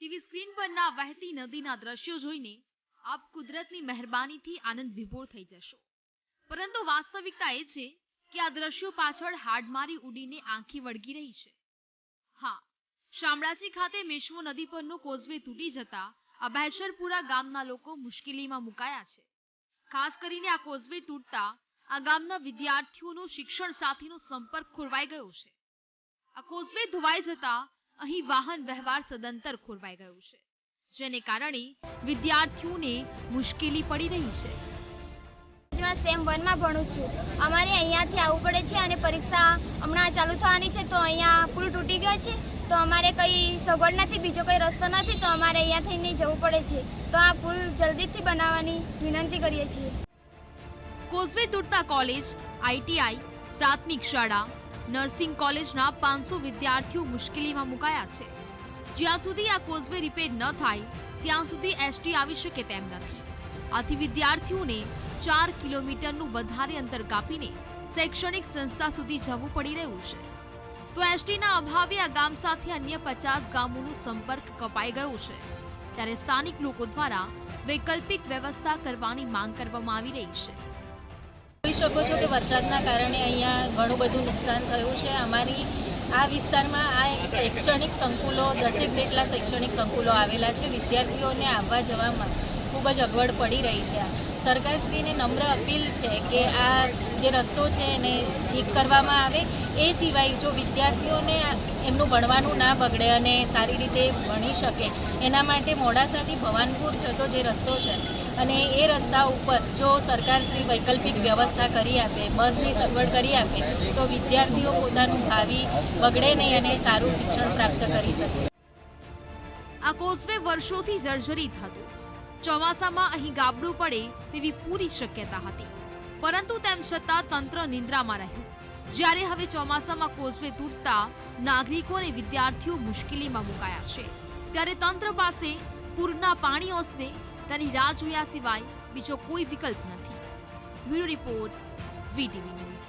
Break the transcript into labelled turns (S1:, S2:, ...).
S1: TV screen પરના વહેતી નદીના દ્રશ્યો જોઈને આપ કુદરતની મહેરબાનીથી આનંદ વિભોર થઈ જશો, પરંતુ વાસ્તવિકતા એ છે કે આ દ્રશ્યો પાછળ હાડમારી ઉડીને આંખી વળગી રહી છે. હા, શામળાજી ખાતે મેશ્વો નદી પરનો કોઝવે તૂટી જતા આ બહેશરપુરા ગામના લોકો મુશ્કેલીમાં મુકાયા છે. ખાસ કરીને આ કોઝવે તૂટતા આ ગામના વિદ્યાર્થીઓનો શિક્ષણ સાથેનો સંપર્ક ખોરવાઈ ગયો છે. આ કોઝવે ધોવાઈ જતા અહીં વાહન વ્યવહાર સદંતર ખોરવાઈ ગયો છે, જેને કારણે વિદ્યાર્થીઓને મુશ્કેલી પડી રહી છે.
S2: સેમ 1 માં ભણું છું. અમારે અહીંયાથી આવવું પડે છે અને પરીક્ષા હમણાં ચાલુ થવાની છે, તો અહીંયા પુલ તૂટી ગયો છે, તો અમારે કંઈ સગવડ નથી, બીજો કોઈ રસ્તો નથી, તો અમારે અહીંયા થઈને જવું પડે છે. તો આ પુલ જલ્દીથી બનાવવાની વિનંતી કરીએ છીએ.
S1: કોઝવે તૂટતા કોલેજ, આઈટીઆઈ, પ્રાથમિક શાળા, નર્સિંગ કોલેજના 500 વિદ્યાર્થીઓ મુશ્કેલીમાં મુકાયા છે. જ્યાં સુધી આ કોઝવે રિપેર ન થાય ત્યાં સુધી એસટી આવી શકે તેમ નથી. આથી વિદ્યાર્થીઓને 4 કિલોમીટરનું વધારે અંતર કાપીને શૈક્ષણિક સંસ્થા સુધી જવું પડી રહ્યું છે. તો એસટીના અભાવે આ ગામ સાથે અન્ય 50 ગામોનો સંપર્ક કપાઈ ગયો છે. ત્યારે સ્થાનિક લોકો દ્વારા વૈકલ્પિક વ્યવસ્થા કરવાની માંગ કરવામાં આવી રહી છે.
S3: જોઈ શકો છો કે વરસાદના કારણે અહીંયા ઘણું બધું નુકસાન થયું છે. અમારી આ વિસ્તારમાં આ શૈક્ષણિક સંકુલો 10 જેટલા શૈક્ષણિક સંકુલો આવેલા છે. વિદ્યાર્થીઓને આવવા જવામાં ખૂબ જ અગવડ પડી રહી છે. સરકારશ્રીને નમ્ર અપીલ છે કે આ જે રસ્તો છે એને ઠીક કરવામાં આવે. એ સિવાય જો વિદ્યાર્થીઓને એમનું ભણવાનું ના બગડે અને સારી રીતે ભણી શકે એના માટે મોડાસાથી ભવાનપુર જતો જે રસ્તો છે અને એ રસ્તા ઉપર જો સરકારશ્રી વૈકલ્પિક વ્યવસ્થા કરી આપે, બસની સગવડ કરી આપે, તો વિદ્યાર્થીઓ પોતાનું ભાવિ બગડે નહીં અને સારું શિક્ષણ પ્રાપ્ત કરી શકે.
S1: આ કોઝવે વર્ષોથી જર્જરિત હતું. ચોમાસામાં અહીં ગાબડું પડે તેવી પૂરી શક્યતા હતી, પરંતુ તેમ છતાં તંત્ર નિંદ્રામાં રહ્યું. જ્યારે હવે ચોમાસામાં કોઝવે તૂટતા નાગરિકો અને વિદ્યાર્થીઓ મુશ્કેલીમાં મુકાયા છે, ત્યારે તંત્ર પાસે પૂરના પાણી ઓસરે તેની રાહ જોયા સિવાય બીજો કોઈ વિકલ્પ નથી. Bureau report, VTV news.